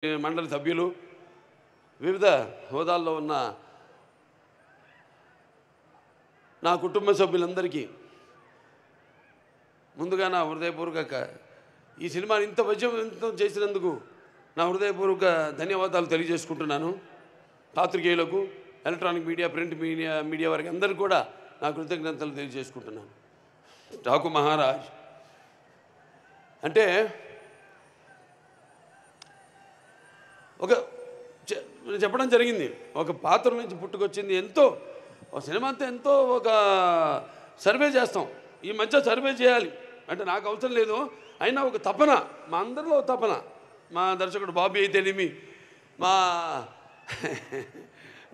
మండలి సభ్యులు, వివిధ హోదాల్లో ఉన్న నా కుటుంబ సభ్యులందరికీ ముందుగా నా హృదయపూర్వక ఈ సినిమాని ఇంత విజయవంతం చేసినందుకు నా హృదయపూర్వక ధన్యవాదాలు తెలియజేసుకుంటున్నాను. పాత్రికేయులకు, ఎలక్ట్రానిక్ మీడియా, ప్రింట్ మీడియా వారికి అందరికీ కూడా నా కృతజ్ఞతలు తెలియజేసుకుంటున్నాను. డాకు మహారాజ్ అంటే ఒక చెప్పడం జరిగింది, ఒక పాత్ర నుంచి పుట్టుకొచ్చింది. ఎంతో ఒక సినిమా అంతా ఎంతో ఒక సర్వే చేస్తాం. ఈ మధ్య సర్వే చేయాలి అంటే నాకు అవసరం లేదు, అయినా ఒక తపన, మా అందరిలో తపన. మా దర్శకుడు బాబీ అయితేనేమి, మా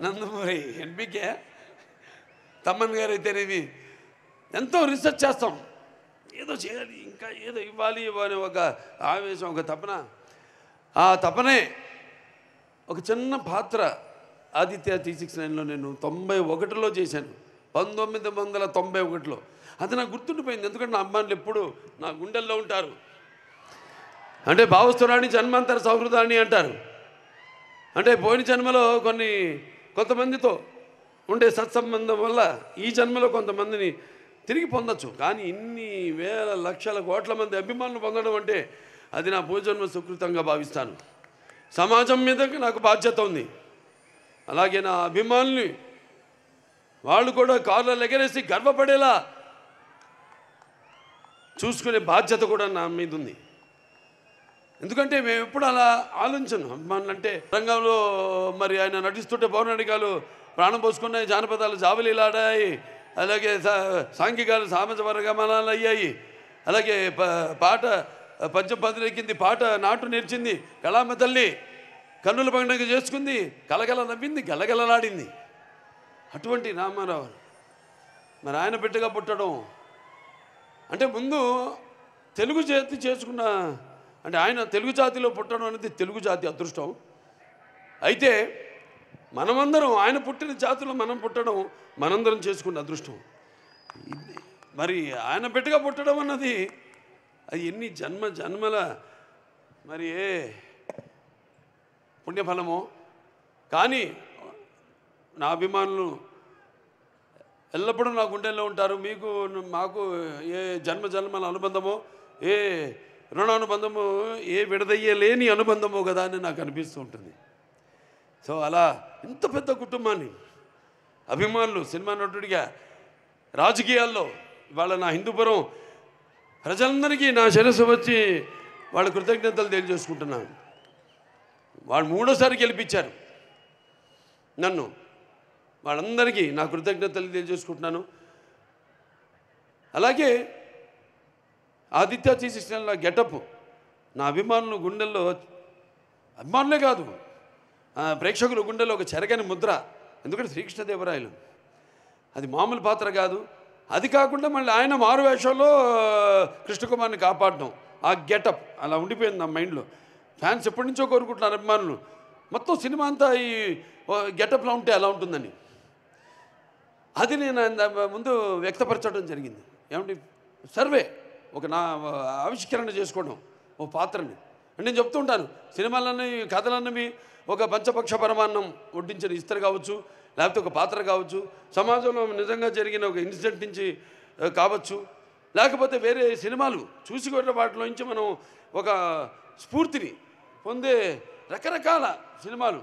నందమూరి ఎన్బికే తమ్మన్ గారు అయితేనేమి, ఎంతో రీసెర్చ్ చేస్తాం. ఏదో చేయాలి, ఇంకా ఏదో ఇవ్వాలి అనే ఒక ఆవేశం, ఒక తపన. ఆ తపనే ఒక చిన్న పాత్ర ఆదిత్య 369లో నేను 91లో చేశాను, 1991లో. అది నాకు గుర్తుండిపోయింది, ఎందుకంటే నా అమ్మాయిలు ఎప్పుడు నా గుండెల్లో ఉంటారు. అంటే భావస్తురాణి జన్మాంతర సౌహృదాన్ని అంటారు. అంటే పోయిన జన్మలో కొంతమందితో ఉండే సత్సంబంధం వల్ల ఈ జన్మలో కొంతమందిని తిరిగి పొందొచ్చు. కానీ ఇన్ని వేల లక్షల కోట్ల మంది అభిమానులు పొందడం అంటే అది నా పూర్వజన్మ సుకృతంగా భావిస్తాను. సమాజం మీద నాకు బాధ్యత ఉంది. అలాగే నా అభిమానుల్ని వాళ్ళు కూడా కార్లలో ఎగరేసి గర్వపడేలా చూసుకునే బాధ్యత కూడా నా మీద ఉంది. ఎందుకంటే మేము ఎప్పుడు అలా ఆలోచించను. అభిమానులు అంటే రంగంలో మరి ఆయన నటిస్తుంటే పౌరాణికాలు ప్రాణం పోసుకున్నాయి, జానపదాలు జాబలీలాడాయి, అలాగే సాంఘికాలు సామాజ వర్గమనాలు అయ్యాయి, అలాగే పాట పద్యం పదిలెక్కింది, పాట నాటు నేర్చింది, కళామ తల్లి కన్నుల పండుగ చేసుకుంది, కలగల నవ్వింది, గలగలలాడింది. అటువంటి రామారావు మరి ఆయన బిడ్డగా పుట్టడం అంటే ముందు తెలుగు జాతి చేసుకున్న, అంటే ఆయన తెలుగు జాతిలో పుట్టడం అనేది తెలుగు జాతి అదృష్టం. అయితే మనమందరం ఆయన పుట్టిన జాతిలో మనం పుట్టడం మనందరం చేసుకున్న అదృష్టం. మరి ఆయన బిడ్డగా పుట్టడం అన్నది అది ఎన్ని జన్మల మరి ఏ పుణ్యఫలమో. కానీ నా అభిమానులు ఎల్లప్పుడూ నా గుండెల్లో ఉంటారు. మీకు మాకు ఏ జన్మల అనుబంధమో, ఏ రుణానుబంధమో, ఏ విడదయ్యలేని అనుబంధమో కదా అని నాకు అనిపిస్తూ ఉంటుంది. సో అలా ఇంత పెద్ద కుటుంబాన్ని అభిమానులు, సినిమా నటుడిగా, రాజకీయాల్లో ఇవాళ నా హిందూపురం ప్రజలందరికీ నా శిరస్సు వచ్చి వాళ్ళ కృతజ్ఞతలు తెలియజేసుకుంటున్నాను. వాళ్ళు 3వ గెలిపించారు నన్ను. వాళ్ళందరికీ నా కృతజ్ఞతలు తెలియజేసుకుంటున్నాను. అలాగే ఆదిత్య 369లో గెటప్ నా అభిమానులు గుండెల్లో, అభిమానులే కాదు ప్రేక్షకుల గుండెల్లో ఒక చెరగని ముద్ర. ఎందుకంటే శ్రీకృష్ణదేవరాయలు అది మామూలు పాత్ర కాదు. అది కాకుండా మళ్ళీ ఆయన మారు వేషంలో కృష్ణకుమార్ని కాపాడడం, ఆ గెటప్ అలా ఉండిపోయింది నా మైండ్లో. ఫ్యాన్స్ ఎప్పటి నుంచో కోరుకుంటున్నారు అభిమానులు, మొత్తం సినిమా అంతా ఈ గెటప్లో ఉంటే ఎలా ఉంటుందని. అది నేను ముందు వ్యక్తపరచడం జరిగింది. ఏమంటే సర్వే ఒక నా ఆవిష్కరణ చేసుకోవడం ఓ పాత్రని. అంటే నేను చెప్తూ ఉంటాను, సినిమాలన్నీ కథలన్నవి ఒక పంచపక్ష పరమాన్నం వడ్డించిన ఇస్తరు కావచ్చు, లేకపోతే ఒక పాత్ర కావచ్చు, సమాజంలో నిజంగా జరిగిన ఒక ఇన్సిడెంట్ నుంచి కావచ్చు, లేకపోతే వేరే సినిమాలు చూసి కొట్టిన వాటిలో నుంచి మనం ఒక స్ఫూర్తిని పొందే రకరకాల సినిమాలు.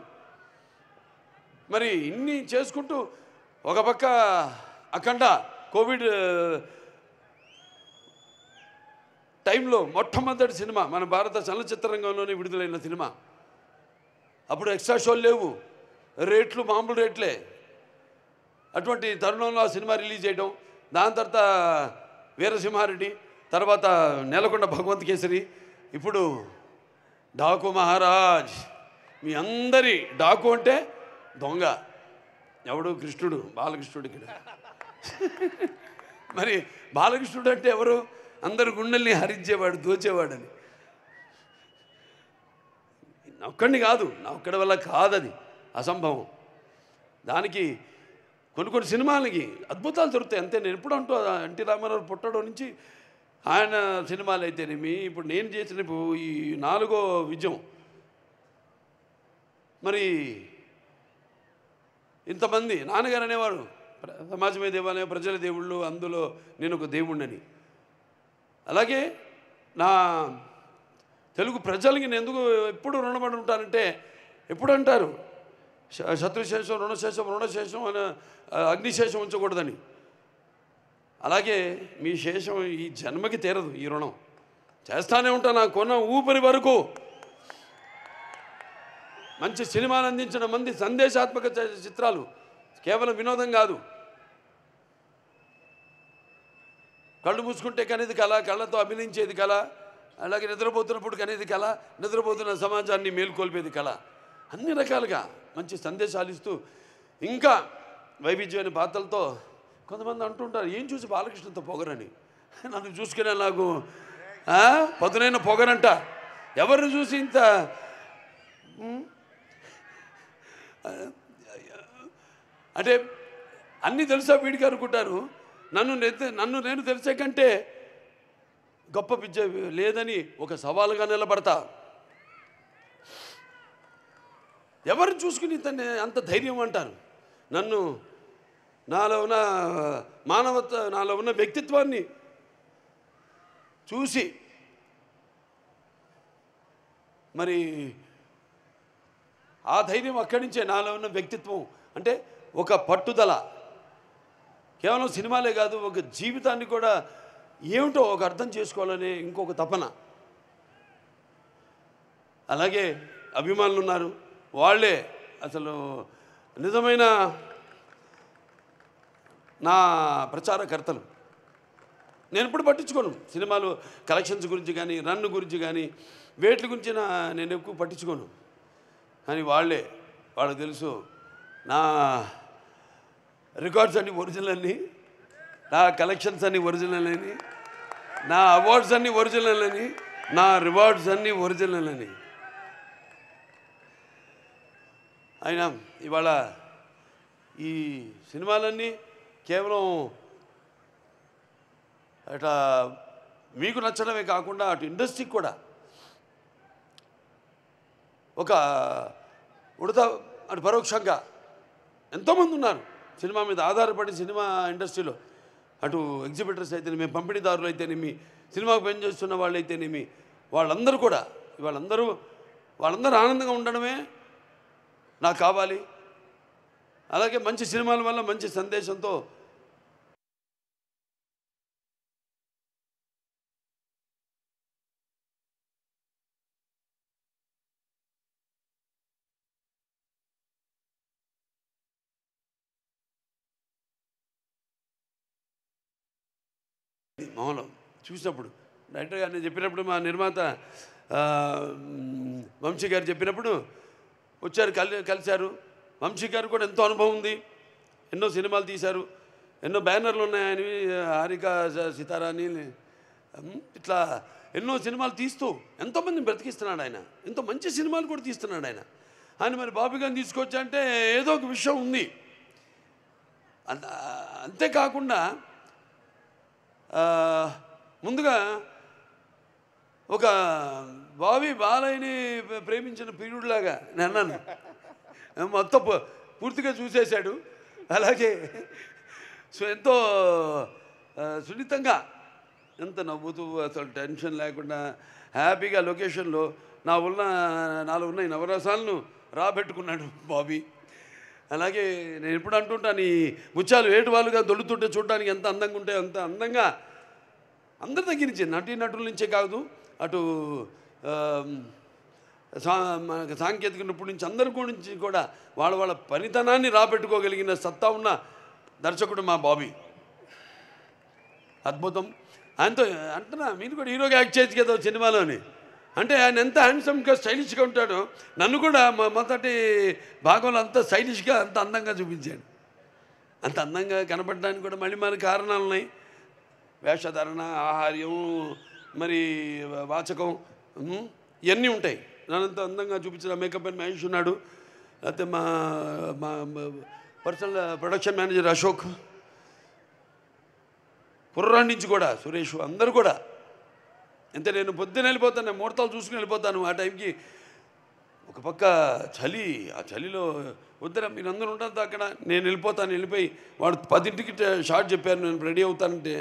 మరి ఇన్ని చేసుకుంటూ ఒక పక్క అఖండ కోవిడ్ టైంలో మొట్టమొదటి సినిమా మన భారత చలనచిత్ర రంగంలోనే విడుదలైన సినిమా. అప్పుడు ఎక్స్ట్రా షోలు లేవు, రేట్లు మామూలు రేట్లే. అటువంటి తరుణంలో ఆ సినిమా రిలీజ్ చేయడం, దాని తర్వాత వీరసింహారెడ్డి, తర్వాత నేలకొండ భగవంత్ కేసరి, ఇప్పుడు డాకు మహారాజ్. మీ అందరి డాకు అంటే దొంగ, ఎవడు? కృష్ణుడు, బాలకృష్ణుడు. ఇక్కడ మరి బాలకృష్ణుడు అంటే ఎవరు? అందరు గుండెల్ని హరించేవాడు, దోచేవాడని. నా ఒక్కడిని కాదు, నా ఒక్కడి వల్ల కాదు, అది అసంభవం. దానికి కొన్ని సినిమాలకి అద్భుతాలు దొరుకుతాయి అంతే. నేను ఎప్పుడు అంటూ ఎన్టీ రామారావు పుట్టడం నుంచి ఆయన సినిమాలు అయితేనేమి, ఇప్పుడు నేను చేసిన ఈ 4వ విజయం మరి ఇంతమంది నాన్నగారు అనేవారు, సమాజమే దేవాలయం, ప్రజల దేవుళ్ళు, అందులో నేను ఒక దేవుణ్ణని. అలాగే నా తెలుగు ప్రజలకి నేను ఎందుకు ఎప్పుడు రుణపడి ఉంటానంటే, ఎప్పుడు అంటారు శత్రుశేషం రుణశేషం అని, అగ్నిశేషం ఉంచకూడదని. అలాగే మీ శేషం ఈ జన్మకి తీరదు, ఈ రుణం చేస్తానే ఉంటాను నా కొన్న ఊపిరి వరకు. మంచి సినిమాలు అందించిన మంది, సందేశాత్మక చిత్రాలు, కేవలం వినోదం కాదు. కళ్ళు మూసుకుంటే కనేది కళ, కళ్ళతో అభినయించేది కళ, అలాగే నిద్రపోతున్నప్పుడు కనేది కళ, నిద్రపోతున్న సమాజాన్ని మేల్కొల్పేది కళ. అన్ని రకాలుగా మంచి సందేశాలు ఇస్తూ ఇంకా వైవిధ్యమైన పాత్రలతో. కొంతమంది అంటుంటారు, ఏం చూసి బాలకృష్ణతో పొగరని. నన్ను చూసుకునే నాకు పదునైన పొగరంట. ఎవరిని చూసి ఇంత అంటే అన్నీ తెలుసా వీడికి అనుకుంటారు. నన్ను నేను తెలిసే కంటే గొప్ప విద్య లేదని ఒక సవాలుగా నిలబడతా. ఎవరిని చూసుకుని తను అంత ధైర్యం అంటారు. నన్ను, నాలో ఉన్న మానవత, నాలో ఉన్న వ్యక్తిత్వాన్ని చూసి మరి ఆ ధైర్యం అక్కడి నుంచే, నాలో ఉన్న వ్యక్తిత్వం అంటే ఒక పట్టుదల. కేవలం సినిమాలే కాదు, ఒక జీవితాన్ని కూడా ఏమిటో ఒక అర్థం చేసుకోవాలనే ఇంకొక తపన. అలాగే అభిమానులు ఉన్నారు, వాళ్ళే అసలు నిజమైన నా ప్రచారకర్తలు. నేను ఎప్పుడు పట్టించుకోను సినిమాలు కలెక్షన్స్ గురించి కానీ, రన్ గురించి కానీ, వేట్ల గురించి నేను ఎక్కువ పట్టించుకోను. కానీ వాళ్ళకి తెలుసు నా రికార్డ్స్ అన్నీ ఒరిజినల్ అని, నా కలెక్షన్స్ అన్నీ ఒరిజినల్ అని, నా అవార్డ్స్ అన్నీ ఒరిజినల్ అని, నా రివార్డ్స్ అన్నీ ఒరిజినల్ అని. అయినా ఇవాళ ఈ సినిమాలన్నీ కేవలం అట్లా మీకు నచ్చడమే కాకుండా అటు ఇండస్ట్రీకి కూడా ఒక అటు పరోక్షంగా ఎంతోమంది ఉన్నారు సినిమా మీద ఆధారపడి. సినిమా ఇండస్ట్రీలో అటు ఎగ్జిబిటర్స్ అయితేనేమి, పంపిణీదారులు అయితేనేమి, సినిమాకు పనిచేస్తున్న వాళ్ళు అయితేనేమి, వాళ్ళందరూ ఆనందంగా ఉండడమే నాకు కావాలి. అలాగే మంచి సినిమాల వల్ల మంచి సందేశంతో మామూలు చూసినప్పుడు డైరెక్టర్ గారిని చెప్పినప్పుడు, మా నిర్మాత వంశీ గారు చెప్పినప్పుడు వచ్చారు, కలిశారు. వంశీ గారు కూడా ఎంతో అనుభవం ఉంది, ఎన్నో సినిమాలు తీశారు, ఎన్నో బ్యానర్లు ఉన్నాయని, హారిక సితారా అని ఇట్లా ఎన్నో సినిమాలు తీస్తూ ఎంతోమందిని బ్రతికిస్తున్నాడు ఆయన. ఎంతో మంచి సినిమాలు కూడా తీస్తున్నాడు ఆయన. ఆయన మరి బాబీ గారిని తీసుకొచ్చా అంటే ఏదో ఒక విషయం ఉంది. అంతేకాకుండా ముందుగా ఒక బాలయ్యని ప్రేమించిన ప్రియుడిలాగా నేను అన్నాను. మొత్తం పూర్తిగా చూసేశాడు. అలాగే ఎంతో సున్నితంగా, ఎంత నవ్వుతూ, అసలు టెన్షన్ లేకుండా హ్యాపీగా లొకేషన్లో నాలో ఉన్న ఈ నవరసాలను రాబెట్టుకున్నాడు బాబీ. అలాగే నేను ఎప్పుడు అంటుంటాను, ఈ ముత్యాలు ఏటువాలుగా దొల్లుతుంటే చూడడానికి ఎంత అందంగా ఉంటే అంత అందంగా అందరి దగ్గర నుంచి, నటుల నుంచే కాదు, అటు సాంకేతిక నిపుణుల నుంచి అందరి గురించి కూడా వాళ్ళ పనితనాన్ని రాబెట్టుకోగలిగిన సత్తా ఉన్న దర్శకుడు మా బాబీ. అద్భుతం. ఆయనతో అంటున్నా, మీరు కూడా హీరోగా యాక్ట్ చేయొచ్చు కదా సినిమాలోని. అంటే ఆయన ఎంత హ్యాండ్సమ్గా స్టైలిష్గా ఉంటాడో, నన్ను కూడా మొదటి భాగంలో అంత స్టైలిష్గా, అంత అందంగా చూపించాడు. అంత అందంగా కనపడడానికి కూడా మళ్ళీ మన కారణాలు ఉన్నాయి. వేషధారణ, ఆహార్యం, మరి వాచకం, ఇవన్నీ ఉంటాయి. నన్నంత అందంగా చూపించిన మేకప్ అండ్ మహేష్ ఉన్నాడు. లేకపోతే మా పర్సనల్ ప్రొడక్షన్ మేనేజర్ అశోక్, కుర్రాడి నుంచి కూడా సురేష్, అందరూ కూడా. అంటే నేను పొద్దున్న వెళ్ళిపోతాను, ముహూర్తాలు చూసుకుని వెళ్ళిపోతాను. ఆ టైంకి ఒక పక్క చలి, ఆ చలిలో వద్దరా మీరందరూ ఉండద్దు అక్కడ, నేను వెళ్ళిపోతాను, వెళ్ళిపోయి వాడు 10ంటికి షార్ట్ చెప్పారు, నేను రెడీ అవుతానంటే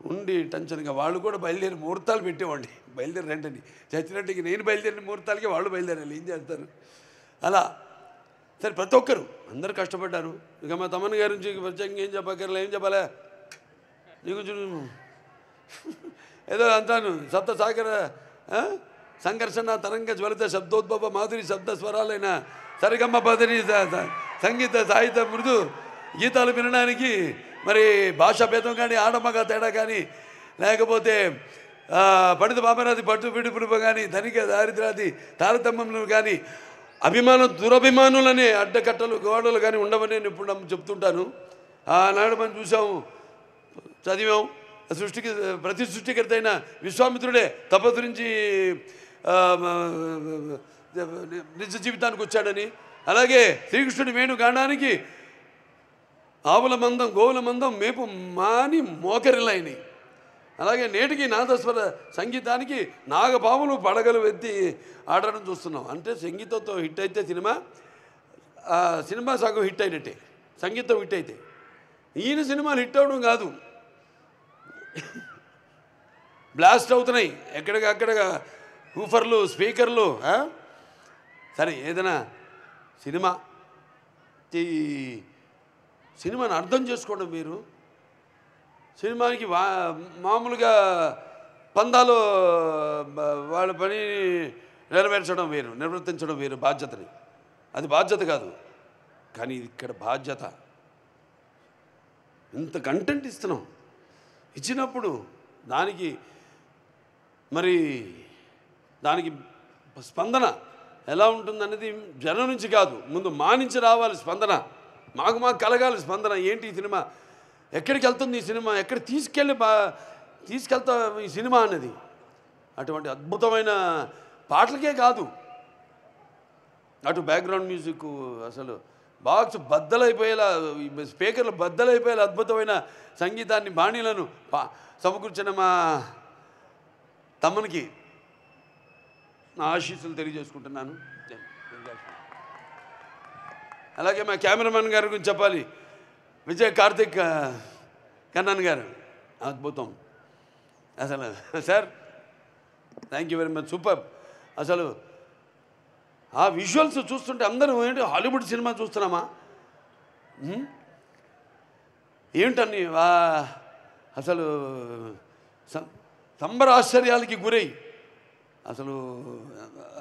ఉండి టెన్షన్గా వాళ్ళు కూడా బయలుదేరి ముహూర్తాలు పెట్టేవాడిని, బయలుదేరి రండి చచ్చినట్టుకి నేను బయలుదేరిన ముహూర్తాలకి వాళ్ళు బయలుదేరాలి, ఏం చేస్తారు అలా. సరే ప్రతి ఒక్కరు అందరూ కష్టపడ్డారు. ఇక మా తమ్మన్ గారి నుంచి ప్రత్యేకంగా ఏం చెప్పక్కర్లే, ఏం చెప్పాలా నీ కొంచెం ఏదో అంటాను, సప్త సాగర సంఘర్షణ తరంగ జ్వలిత శబ్దోద్భవ మాధురి శబ్ద స్వరాలైన సరిగమ్మ పదని సంగీత సాహిత్య మృదు గీతాలు వినడానికి మరి భాషా భేదం కానీ ఆడమగ తేడా కానీ లేకపోతే పడిత పాపరాది పట్టు పిడుపుడుపు కానీ ధనిక దారిద్రాది తారతమ్యములు కానీ అభిమానం దురభిమానులనే అడ్డకట్టలు గోడలు కానీ ఉండవని నేను ఇప్పుడు చెప్తుంటాను. ఆనాడు మనం చూసాము, చదివాం, సృష్టికి ప్రతి సృష్టికర్త అయిన విశ్వామిత్రుడే తపస్సు నిజ జీవితానికి వచ్చాడని, అలాగే శ్రీకృష్ణుడి వేణుగానానికి ఆవుల మందం గోవుల మందం మేపు మాని మోకరిలైనవి. అలాగే నేటికి నాదస్వర సంగీతానికి నాగపాములు పడగలు ఎత్తి ఆడడం చూస్తున్నాం. అంటే సంగీతంతో హిట్ అయితే సినిమా సగం హిట్ అయినట్టే, సంగీతం హిట్ అయితే. ఈయన సినిమాలు హిట్ అవడం కాదు, బ్లాస్ట్ అవుతున్నాయి ఎక్కడికక్కడ ఊఫర్లు స్పీకర్లు. సరే ఏదైనా సినిమాని అర్థం చేసుకోవడం మీరు, సినిమాకి మామూలుగా పందాలు వాళ్ళ పని నెరవేర్చడం వేరు, నిర్వర్తించడం వేరు బాధ్యతని, అది బాధ్యత కాదు. కానీ ఇక్కడ బాధ్యత. ఇంత కంటెంట్ ఇస్తున్నాం, ఇచ్చినప్పుడు దానికి స్పందన ఎలా ఉంటుందనేది జనం నుంచి కాదు, ముందు మా నుంచి రావాలి స్పందన, మాకు కలగాలి స్పందన. ఏంటి ఈ సినిమా, ఎక్కడికి వెళ్తుంది ఈ సినిమా, ఎక్కడ తీసుకెళ్తా ఈ సినిమా అనేది. అటువంటి అద్భుతమైన పాటలకే కాదు, అటు బ్యాక్గ్రౌండ్ మ్యూజిక్ అసలు బాక్స్ బద్దలైపోయేలా, స్పీకర్లు బద్దలైపోయేలా అద్భుతమైన సంగీతాన్ని బాణీలను సమకూర్చిన మా తమ్మునికి నా ఆశీస్సులు తెలియజేసుకుంటున్నాను. అలాగే మా కెమెరామెన్ గారి గురించి చెప్పాలి, విజయ్ కార్తిక్ కన్నన్ గారు అద్భుతం అసలు. Sir thank you very much, super. అసలు ఆ విజువల్స్ చూస్తుంటే అందరూ ఏంటి హాలీవుడ్ సినిమా చూస్తున్నామా ఏమిటని అసలు సంబరాశ్చర్యాలకి గురై అసలు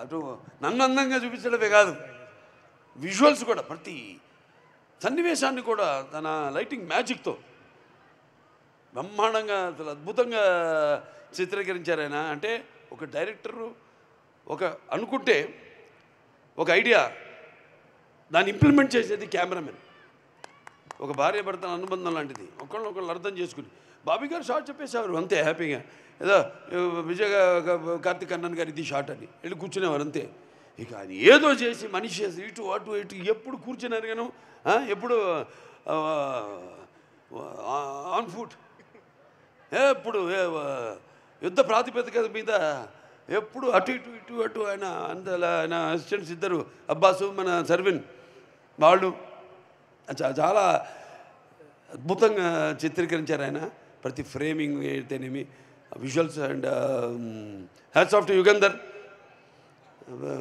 అటు నన్ను అందంగా చూపించడమే కాదు, విజువల్స్ కూడా ప్రతి సన్నివేశాన్ని కూడా తన లైటింగ్ మ్యాజిక్తో బ్రహ్మాండంగా అసలు అద్భుతంగా చిత్రీకరించారు ఆయన. అంటే ఒక డైరెక్టరు అనుకుంటే ఒక ఐడియా దాన్ని ఇంప్లిమెంట్ చేసేది కెమెరామెన్. ఒక భార్య భర్తల అనుబంధం లాంటిది, ఒకళ్ళు అర్థం చేసుకుని. బాబీ గారు షార్ట్ చెప్పేసేవారు అంతే హ్యాపీగా, ఏదో విజయ్ కార్తిక్ కన్నన్ గారు ఇది షార్ట్ అని వెళ్ళి కూర్చునేవారు అంతే. ఇక అది ఏదో చేసి మనిషి ఇటు అటు ఎప్పుడు కూర్చున్నారు గాను, ఎప్పుడు ఆన్ ఫుట్, ఎప్పుడు యుద్ధ ప్రాతిపదిక మీద ఎప్పుడు అటు అటు ఆయన అసిస్టెంట్స్ ఇద్దరు, అబ్బాసు మన సర్విన్, వాళ్ళు చాలా అద్భుతంగా చిత్రీకరించారు ఆయన. ప్రతి ఫ్రేమింగ్ అయితేనేమి, visuals and hats off to Yugandhar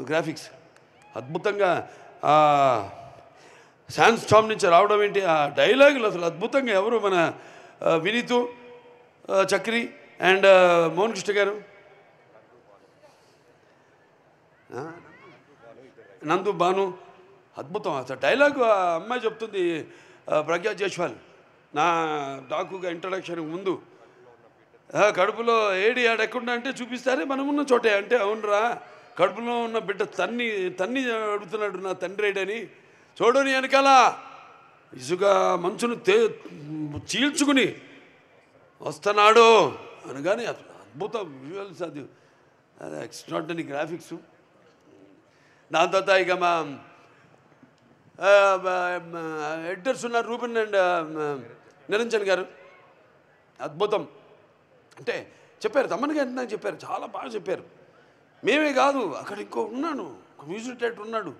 graphics అద్భుతంగా. శాన్ స్టామ్ నుంచి రావడం ఏంటి, ఆ డైలాగులు అసలు అద్భుతంగా. ఎవరు మన వినీతు చక్రి అండ్ మోహన్ కృష్ణ గారు, నందు భాను, అద్భుతం. అసలు డైలాగు ఆ అమ్మాయి చెప్తుంది, ప్రజ్ఞా జైస్వాల్, నా డాకుగా ఇంట్రడక్షన్ ముందు కడుపులో ఏడి ఆడెక్కడ అంటే చూపిస్తారే మనమున్న చోటే అంటే, అవునరా కడుపులో ఉన్న బిడ్డ తన్ని అడుగుతున్నాడు నా తండ్రి ఏడని, చూడని వెనకాల ఇసుక మంచును చీల్చుకుని వస్తున్నాడు అనగానే అసలు అద్భుత విజువల్స్, అది ఎక్స్ట్రాడినరీ గ్రాఫిక్స్. దాని తర్వాత ఇక మా ఎడిటర్స్ ఉన్నారు, రూబెన్ అండ్ నిరంజన్ గారు, అద్భుతం. అంటే చెప్పారు, తమ్మన్ గారు నాకు చెప్పారు, చాలా బాగా చెప్పారు. మేమే కాదు అక్కడ ఇంకో ఉన్నాను, మ్యూజిక్ డైరెక్టర్ ఉన్నాడు.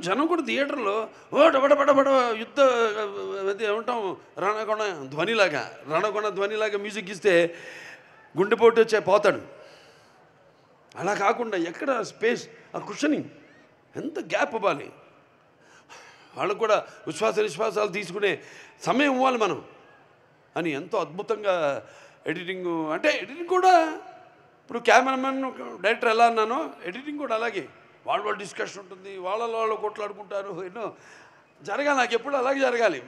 జనం కూడా థియేటర్లో బడబడబడబడ యుద్ధ అది ఏమంటాం రణకొణ ధ్వనిలాగా మ్యూజిక్ ఇస్తే గుండెపోటు వచ్చే పోతాడు. అలా కాకుండా ఎక్కడ స్పేస్, ఆ కుషనింగ్ ఎంత గ్యాప్ ఇవ్వాలి, వాళ్ళకు కూడా విశ్వాసాలు తీసుకునే సమయం ఇవ్వాలి మనం అని ఎంతో అద్భుతంగా ఎడిటింగ్. అంటే ఎడిటింగ్ కూడా ఇప్పుడు కెమెరామెన్ డైరెక్టర్ ఎలా అన్నానో ఎడిటింగ్ కూడా అలాగే వాళ్ళ డిస్కషన్ ఉంటుంది, వాళ్ళు కొట్లాడుకుంటారు. ఎన్నో జరగాలి, నాకు ఎప్పుడు అలాగే జరగాలి,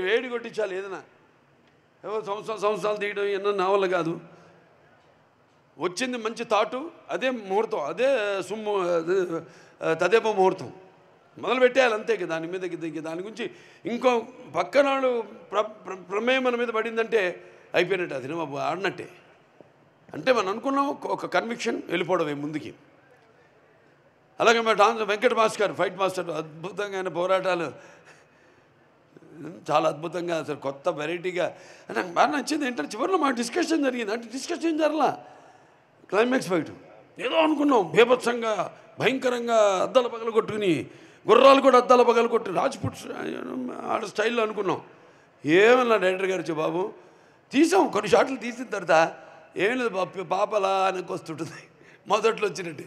వేడి కొట్టించాలి. ఏదైనా ఏవో సంవత్సరాలు తీయడం ఎన్నో నా వల్ల కాదు. వచ్చింది మంచి థాటు, అదే ముహూర్తం, అదే తదేపో ముహూర్తం మొదలు పెట్టేయాలి అంతే. దాని మీద దాని గురించి ఇంకో పక్కన వాళ్ళు ప్రమేయం మన మీద పడిందంటే అయిపోయినట్టు, అది ఆడినట్టే. అంటే మనం అనుకున్నాం ఒక కన్విక్షన్ వెళ్ళిపోవడమే ముందుకి. అలాగే మా వెంకట మాస్టర్ ఫైట్ మాస్టర్ అద్భుతంగా ఆయన పోరాటాలు చాలా అద్భుతంగా, అసలు కొత్త వెరైటీగా నాకు బాగా నచ్చింది. ఏంటంటే చివరిలో మా డిస్కషన్ జరిగింది. అంటే డిస్కషన్ జరలా, క్లైమాక్స్ ఫైట్ ఏదో అనుకున్నాం బీభత్సంగా భయంకరంగా అద్దాల పగలు కొట్టుకుని, గుర్రాలు కూడా అద్దాల పగలు కొట్టి రాజ్పుట్ ఆడ స్టైల్లో అనుకున్నాం. ఏమన్నా డైరెక్టర్ గారు వచ్చి బాబు తీసాం, కొన్ని షాట్లు తీసిన తర్వాత ఏం లేదు పాపలా వెనక్కి వస్తుంటుంది, మొదట్లో వచ్చినట్టు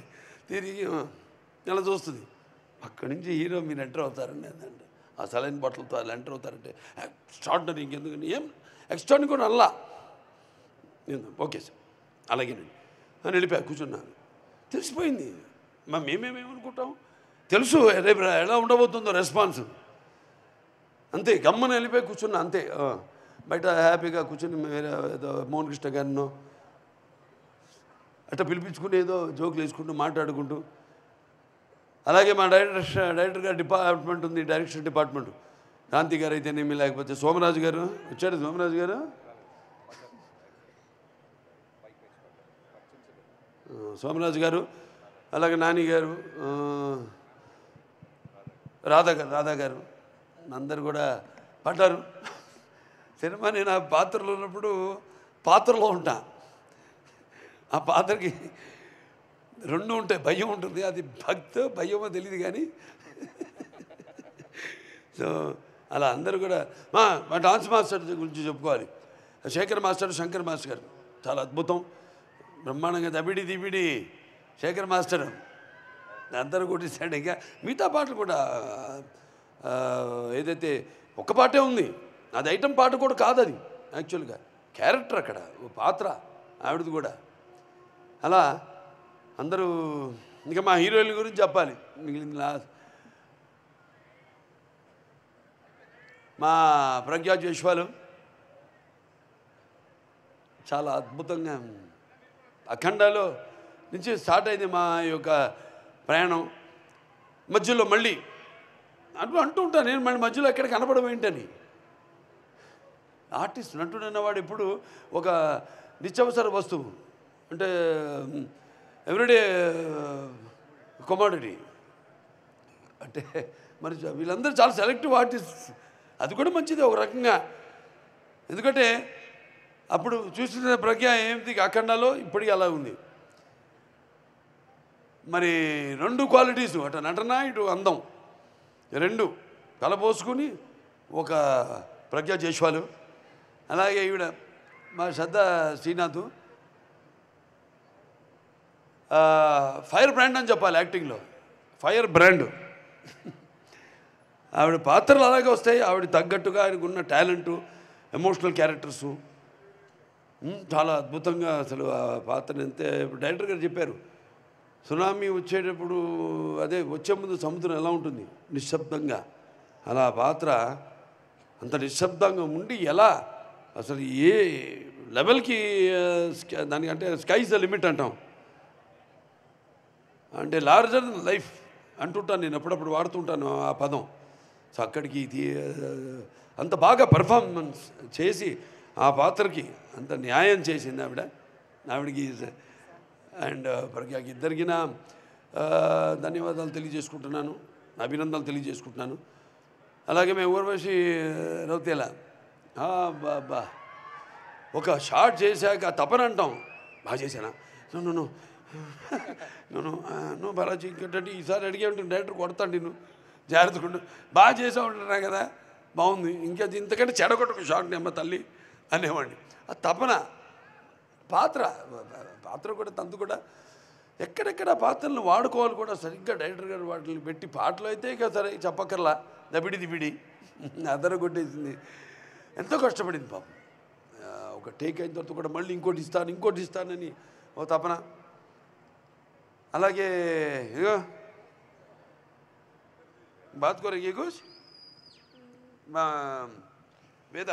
తిరిగి ఇలా చూస్తుంది. అక్కడి నుంచి హీరో మీరు ఎంటర్ అవుతారండి అదండి, ఆ సలైన్ బాటిల్తో అలా ఎంటర్ అవుతారంటే ఎక్స్ట్రాడినరీ. ఇంకెందుకని ఏం ఎక్స్ట్రాడినరీ కూడా అల్లా ఓకే సార్ అలాగేనండి అని వెళ్ళిపోయా, కూర్చున్నాను. తెలిసిపోయింది మేమేమేమనుకుంటాం, తెలుసు రేపు ఎలా ఉండబోతుందో రెస్పాన్స్. అంతే గమ్మని వెళ్ళిపోయి కూర్చున్నా అంతే. బయట హ్యాపీగా కూర్చొని వేరే ఏదో మోహన్ కృష్ణ గారినో అట్లా పిలిపించుకుని ఏదో జోకులు వేసుకుంటూ మాట్లాడుకుంటూ. అలాగే మా డైరెక్టర్ గారి డిపార్ట్మెంట్ ఉంది, డైరెక్షన్ డిపార్ట్మెంట్. కాంతి గారు అయితేనేమి, లేకపోతే సోమరాజు గారు వచ్చాడు, సోమరాజు గారు అలాగే నాని గారు, రాధా గారు అందరు కూడా పడ్డారు. సినిమా నేను ఆ పాత్రలో ఉన్నప్పుడు పాత్రలో ఉంటా, ఆ పాత్రకి రెండు ఉంటాయి, భయం ఉంటుంది, అది భయమో తెలియదు కానీ. సో అలా అందరూ కూడా మా డాన్స్ మాస్టర్ గురించి చెప్పుకోవాలి. శేఖర్ మాస్టర్, శంకర్ మాస్టర్ గారు చాలా అద్భుతం, బ్రహ్మాండంగా దబిడి శేఖర్ మాస్టర్ అందరూ కొట్టేసాడు. ఇంకా మిగతా పాటలు కూడా ఏదైతే ఒక పాటే ఉంది, అది ఐటమ్ పాట కూడా కాదు, అది యాక్చువల్గా క్యారెక్టర్ అక్కడ పాత్ర ఆవిడది కూడా. అలా అందరూ ఇంకా మా హీరోయిన్ గురించి చెప్పాలి. మిగిలిన మా ప్రజ్ఞా జైస్వాల్ చాలా అద్భుతంగా అఖండాలో నుంచి స్టార్ట్ అయింది మా యొక్క ప్రయాణం. మధ్యలో మళ్ళీ అంటూ ఉంటాను నేను, మళ్ళీ మధ్యలో ఎక్కడ కనపడడం ఏంటని. ఆర్టిస్ట్ నటుడు అన్నవాడు ఎప్పుడు ఒక నిత్యావసర వస్తువు, అంటే ఎవ్రీడే కమోడిటీ. అంటే మరి వీళ్ళందరూ చాలా సెలెక్టివ్ ఆర్టిస్ట్, అది కూడా మంచిది ఒక రకంగా. ఎందుకంటే అప్పుడు చూసిన ప్రజ్ఞ ఏమిటి అఖండాలో ఇప్పటికీ అలా ఉంది. మరి రెండు క్వాలిటీసు, అటు నటన ఇటు అందం రెండు కలపోసుకుని ఒక ప్రజ్ఞా జైస్వాల్. అలాగే ఈవిడ మా శ్రద్ధ శ్రీనాథ్ ఫైర్ బ్రాండ్ అని చెప్పాలి యాక్టింగ్లో, ఫైర్ బ్రాండ్. ఆవిడ పాత్రలు అలాగే వస్తాయి, ఆవిడ తగ్గట్టుగా ఆయనకు ఉన్న టాలెంటు, ఎమోషనల్ క్యారెక్టర్సు చాలా అద్భుతంగా. అసలు ఆ పాత్రను అంతే డైరెక్టర్ గారు చెప్పారు, సునామీ వచ్చేటప్పుడు అదే వచ్చే ముందు సముద్రం ఎలా ఉంటుంది నిశ్శబ్దంగా, అలా పాత్ర అంత నిశ్శబ్దంగా ఉండి ఎలా అసలు ఏ లెవెల్కి దానికంటే స్కైస్ ద లిమిట్ అంటాం, అంటే లార్జర్ లైఫ్ అంటుంటాను నేను, అప్పుడప్పుడు వాడుతుంటాను ఆ పదం. సో అక్కడికి అంత బాగా పర్ఫార్మెన్స్ చేసి ఆ పాత్రకి అంత న్యాయం చేసింది ఆవిడకి. అండ్ ప్రజ్ఞకి ఇద్దరికి నా ధన్యవాదాలు తెలియజేసుకుంటున్నాను, అభినందనలు తెలియజేసుకుంటున్నాను. అలాగే మేము ఊర్వశి రౌతేలా బాబా ఒక షాట్ చేశాక తపన అంటాం, బాగా చేశానా, నన్ను నువ్వు బాలాజీ ఇంకేంటంటే ఈసారి అడిగే ఉంటుంది డైరెక్టర్ కొడతాడు నేను జాగ్రత్తగా బాగా చేసా ఉంటున్నా కదా బాగుంది ఇంకా ఇంతకంటే చెడగొట్టకు షాక్ నెమ్మ తల్లి అనేవాడిని ఆ తపన పాత్ర కూడా తంతు కూడా ఎక్కడెక్కడ పాత్రలను వాడుకోవాలి కూడా సరిగ్గా డైరెక్టర్ గారు వాటిని పెట్టి పాటలు అయితే ఇక సరే చెప్పక్కర్లా దిబిడి అదర కొట్టేసింది ఎంతో కష్టపడింది పాపం ఒక టేక్ అయిన తర్వాత కూడా మళ్ళీ ఇంకోటి ఇస్తానని ఓ తపన అలాగే ఇగో బాత్ కోరేంగే కుछ వేద